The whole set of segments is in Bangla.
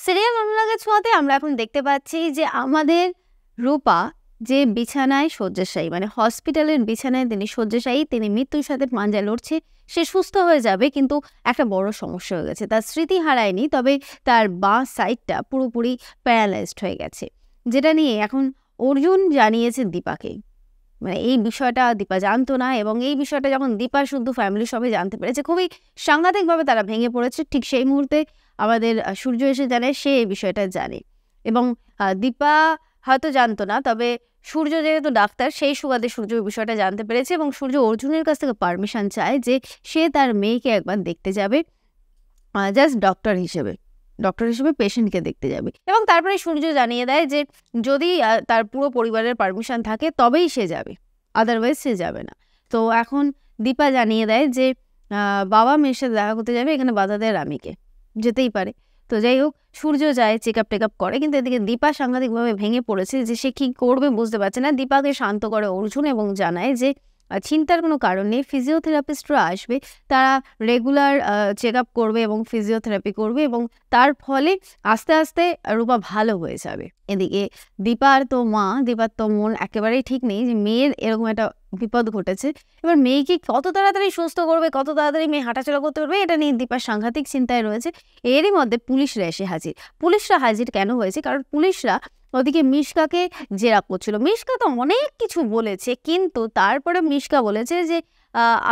সিরিয়াল অনুরাগের ছোঁয়াতে আমরা এখন দেখতে পাচ্ছি যে আমাদের রূপা যে বিছানায় শয্যাশায়ী, মানে হসপিটালের বিছানায় তিনি শয্যাশায়ী, তিনি মৃত্যুর সাথে পাঞ্জা লড়ছে। সে সুস্থ হয়ে যাবে, কিন্তু একটা বড় সমস্যা হয়ে গেছে। তার স্মৃতি হারায়নি, তবে তার বাঁ সাইডটা পুরোপুরি প্যারালাইজড হয়ে গেছে, যেটা নিয়ে এখন অর্জুন জানিয়েছে দীপাকে। মানে এই বিষয়টা দীপা জানতো না, এবং এই বিষয়টা যখন দীপা শুদ্ধ ফ্যামিলি সবাই জানতে পেরেছে, খুবই সাংঘাতিকভাবে তারা ভেঙে পড়েছে। ঠিক সেই মুহূর্তে আমাদের সূর্য এসে জানে, সে এই বিষয়টা জানে, এবং দীপা হয়তো জানতো না, তবে সূর্য যেহেতু ডাক্তার, সেই সুবাদে সূর্য এই বিষয়টা জানতে পেরেছে, এবং সূর্য অর্জুনের কাছ থেকে পারমিশন চায় যে সে তার মেয়েকে একবার দেখতে যাবে, জাস্ট ডক্টর হিসেবে পেশেন্টকে দেখতে যাবে। এবং তারপরে সূর্য জানিয়ে দেয় যে যদি তার পুরো পরিবারের পারমিশন থাকে তবেই সে যাবে, আদারওয়াইজ সে যাবে না। তো এখন দীপা জানিয়ে দেয় যে বাবা মেয়ের সাথে দেখা করতে যাবে, এখানে বাধা দেয় রামিকে, যেতেই পারে। তো যাই হোক, সূর্য যায়, চেক আপ করে, কিন্তু এদিকে দীপা সাংঘাতিকভাবে ভেঙে পড়েছে, যে সে কী করবে বুঝতে পারছে না। দীপাকে শান্ত করে অর্জুন এবং জানায় যে চিন্তার কোনো কারণ নেই, ফিজিওথেরাপিস্টরা আসবে, তারা রেগুলার চেক আপ করবে এবং ফিজিওথেরাপি করবে, এবং তার ফলে আস্তে আস্তে রূপা ভালো হয়ে যাবে। এদিকে দীপার তো মন একেবারেই ঠিক নেই যে মেয়ের এরকম একটা বিপদ ঘটেছে। এবার মেয়েকে কত তাড়াতাড়ি সুস্থ করবে, কত তাড়াতাড়ি মেয়ে হাঁটাচলা করতে পারবে, এটা নিয়ে দীপার সাংঘাতিক চিন্তায় রয়েছে। এরই মধ্যে পুলিশরা এসে হাজির। পুলিশরা হাজির কেন হয়েছে? কারণ পুলিশরা ওদিকে মিশকাকে জেরা করছিল। মিশকা তো অনেক কিছু বলেছে, কিন্তু তারপরে মিশকা বলেছে যে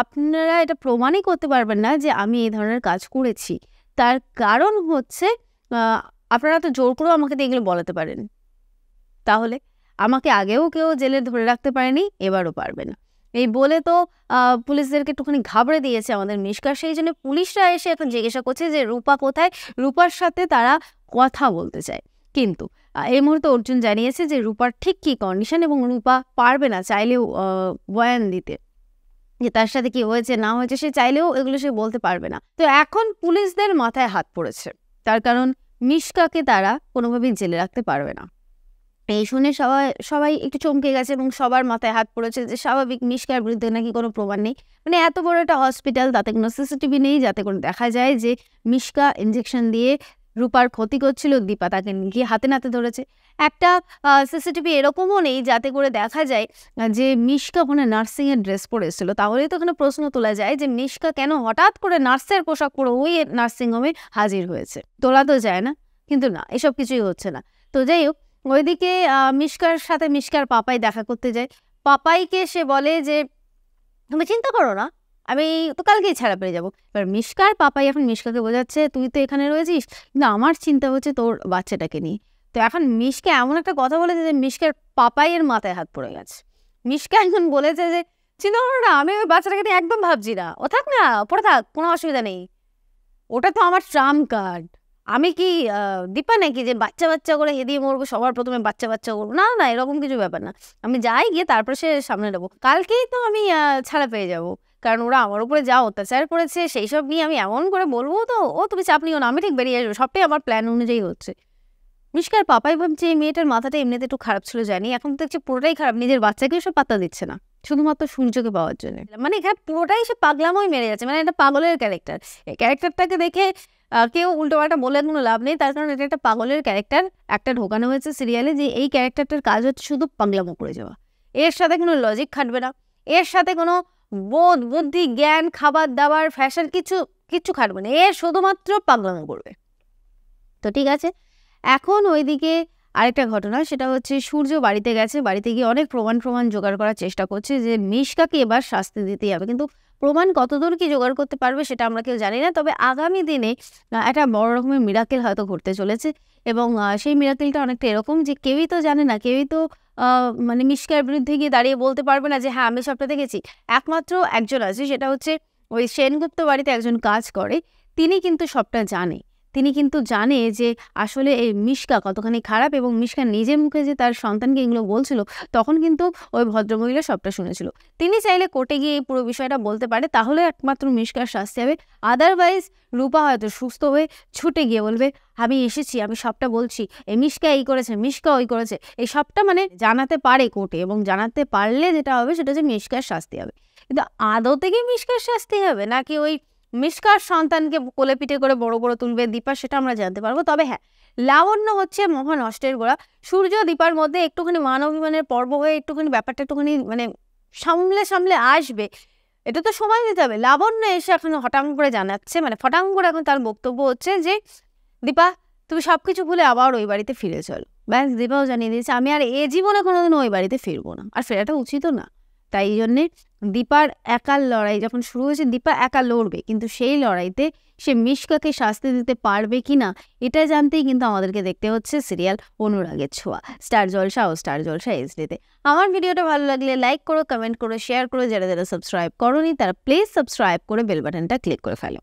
আপনারা এটা প্রমাণই করতে পারবেন না যে আমি এই ধরনের কাজ করেছি। তার কারণ হচ্ছে আপনারা তো জোর করেও আমাকে দিয়ে এগুলো বলাতে পারেন, তাহলে আমাকে আগেও কেউ জেলে ধরে রাখতে পারেনি, এবারও পারবে না। এই বলে তো পুলিশদেরকে একটুখানি ঘাবড়ে দিয়েছে আমাদের মিশকা। সেই জন্য পুলিশরা এসে এখন জিজ্ঞাসা করছে যে রূপা কোথায়। রূপার সাথে তারা কথা বলতে চায়, কিন্তু এই মুহূর্তে অর্জুন জানিয়েছে যে রূপার ঠিক কী কন্ডিশন, এবং রূপা পারবে না চাইলেও বয়ান দিতে, যে তার সাথে কি হয়েছে না হয়েছে, সে চাইলেও এগুলো সে বলতে পারবে না। তো এখন পুলিশদের মাথায় হাত পড়েছে, তার কারণ মিশকাকে তারা কোনোভাবেই জেলে রাখতে পারবে না। এই শুনে সবাই একটু চমকে গেছে, এবং সবার মাথায় হাত পড়েছে যে স্বাভাবিক, মিশকার বিরুদ্ধে নাকি কোনো প্রমাণ নেই। মানে এত বড় একটা হসপিটাল, তাতে কোনো সিসিটিভি নেই যাতে করে দেখা যায় যে মিশকা ইঞ্জেকশন দিয়ে রূপার ক্ষতি করছিল, দীপা তাকে গিয়ে হাতে নাতে ধরেছে। একটা সিসিটিভি এরকমও নেই যাতে করে দেখা যায় যে মিশকা ওখানে নার্সিংয়ের ড্রেস পরে এসেছিল। তাহলেই তো ওখানে প্রশ্ন তোলা যায় যে মিশকা কেন হঠাৎ করে নার্সের পোশাক পরে ওই নার্সিংহোমে হাজির হয়েছে। তোলা তো যায় না, কিন্তু না, এসব কিছুই হচ্ছে না। তো যাই হোক, ওইদিকে মিশকার সাথে মিশকার পাপাই দেখা করতে যায়। পাপাইকে সে বলে যে তুমি চিন্তা করো না, আমি তো কালকেই ছাড়া পেয়ে যাবো। এবার মিশকার পাপাই এখন মিশকাকে বোঝাচ্ছে তুই তো এখানে রয়েছিস, কিন্তু আমার চিন্তা হচ্ছে তোর বাচ্চাটাকে নিয়ে। তো এখন মিশকা এমন একটা কথা বলেছে যে মিশকার পাপাইয়ের মাথায় হাত পড়ে গেছে। মিশকা এখন বলেছে যে চিন্তা করো না, আমি ওই বাচ্চাটাকে নিয়ে একদম ভাবছি না, ও থাক না, পড়ে থাক, কোনো অসুবিধা নেই, ওটা তো আমার ট্রাম্প কার্ড। আমি কি দীপা নাকি যে বাচ্চা করে হেদিয়ে মরবো, সবার প্রথমে বাচ্চা করবো? না না, এরকম কিছু ব্যাপার না। আমি যাই, গিয়ে তারপর সে সামনে নেবো, কালকেই তো আমি ছাড়া পেয়ে যাবো। কারণ ওরা আমার উপরে যা অত্যাচার করেছে সেই সব নিয়ে আমি এমন করে বলবো, তো ও তুমি চাপ নিও না, আমি ঠিক বেরিয়ে আসবো, সবটাই আমার প্ল্যান অনুযায়ী হচ্ছে। মিশকার পাপাই ভাবছে এই মেয়েটার মাথাটা এমনিতে একটু খারাপ ছিল জানি, এখন তো দেখছি পুরোটাই খারাপ, নিজের বাচ্চাকেও সব পাত্তা দিচ্ছে না শুধুমাত্র সূর্যকে পাওয়ার জন্য। মানে এখানে পুরোটাই সে পাগলামই মেরে যাচ্ছে, মানে একটা পাগলের ক্যারেক্টার। এই ক্যারেক্টারটাকে দেখে কেউ উল্টোপাল্টা বলে কোনো লাভ নেই, তার কারণ এটা একটা পাগলের ক্যারেক্টার একটা ঢোকানো হয়েছে সিরিয়ালে, যে এই ক্যারেক্টারটার কাজ হচ্ছে শুধু পাগলামো করে যাওয়া। এর সাথে কোনো লজিক খাটবে না, এর সাথে কোনো বোধ বুদ্ধি জ্ঞান খাবার দাবার ফ্যাশন কিচ্ছু খাটবে না, এর শুধুমাত্র পাগলামো করবে। তো ঠিক আছে, এখন ওইদিকে আরেকটা ঘটনা, সেটা হচ্ছে সূর্য বাড়িতে গেছে, বাড়িতে গিয়ে অনেক প্রমাণ জোগাড় করার চেষ্টা করছে যে মিশকাকে এবার শাস্তি দিতেই হবে। কিন্তু প্রমাণ কতদূর কি জোগাড় করতে পারবে সেটা আমরা কেউ জানি না, তবে আগামী দিনে একটা বড় রকমের মিরাকেল হয়তো ঘটতে চলেছে, এবং সেই মিরাকেলটা অনেকটা এরকম যে কেউই তো জানে না, কেউই তো মানে মিশকার বিরুদ্ধে গিয়ে দাঁড়িয়ে বলতে পারবে না যে হ্যাঁ আমি সবটা দেখেছি। একমাত্র একজন আছে, সেটা হচ্ছে ওই সেনগুপ্ত বাড়িতে একজন কাজ করে, তিনি কিন্তু সবটা জানে। তিনি কিন্তু জানে যে আসলে এই মিশকা কতখানি খারাপ, এবং মিশকা নিজের মুখে যে তার সন্তানকে এগুলো বলছিল, তখন কিন্তু ওই ভদ্রমহিলা সবটা শুনেছিল। তিনি চাইলে কোর্টে গিয়ে এই পুরো বিষয়টা বলতে পারে, তাহলে একমাত্র মিশকার শাস্তি হবে। আদারওয়াইজ রূপা হয়তো সুস্থ হয়ে ছুটে গিয়ে বলবে আমি এসেছি, আমি সবটা বলছি, এই মিশকা এই করেছে, মিশকা ওই করেছে, এই সবটা মানে জানাতে পারে কোর্টে, এবং জানাতে পারলে যেটা হবে সেটা হচ্ছে মিশকার শাস্তি হবে। কিন্তু আদৌ থেকে মিশকার শাস্তি হবে নাকি ওই মিশকার সন্তানকে কোলে পিঠে করে বড় তুলবে দীপা, সেটা আমরা জানতে পারবো। তবে হ্যাঁ, লাবণ্য হচ্ছে মহা নষ্টের গোড়া। সূর্য দীপার মধ্যে একটুখানি মান অভিমানের পর্ব হয়ে একটুখানি ব্যাপারটা একটুখানি মানে সামলে আসবে, এটা তো সময় দিতে হবে। লাবণ্য এসে এখন হঠাৎ করে জানাচ্ছে, মানে ফটাং করে এখন তার বক্তব্য হচ্ছে যে দীপা তুমি সবকিছু ভুলে আবার ওই বাড়িতে ফিরে চলো। ব্যাস, দীপাও জানিয়ে দিয়েছে আমি আর এ জীবনে কোনোদিনও ওই বাড়িতে ফিরবো না, আর ফেরাটা উচিতও না। তাই জন্যে দীপার একার লড়াই যখন শুরু হয়েছে, দীপা একা লড়বে, কিন্তু সেই লড়াইতে সে মিশকাকে শাস্তি দিতে পারবে কিনা এটা জানতেই কিন্তু আমাদেরকে দেখতে হচ্ছে সিরিয়াল অনুরাগের ছোঁয়া, স্টার জলসা ও স্টার জলসা এইচডিতে। আমার ভিডিওটা ভালো লাগলে লাইক করো, কমেন্ট করো, শেয়ার করো। যারা যারা সাবস্ক্রাইব করোনি তারা প্লিজ সাবস্ক্রাইব করে বেল বাটনটা ক্লিক করে ফেলো।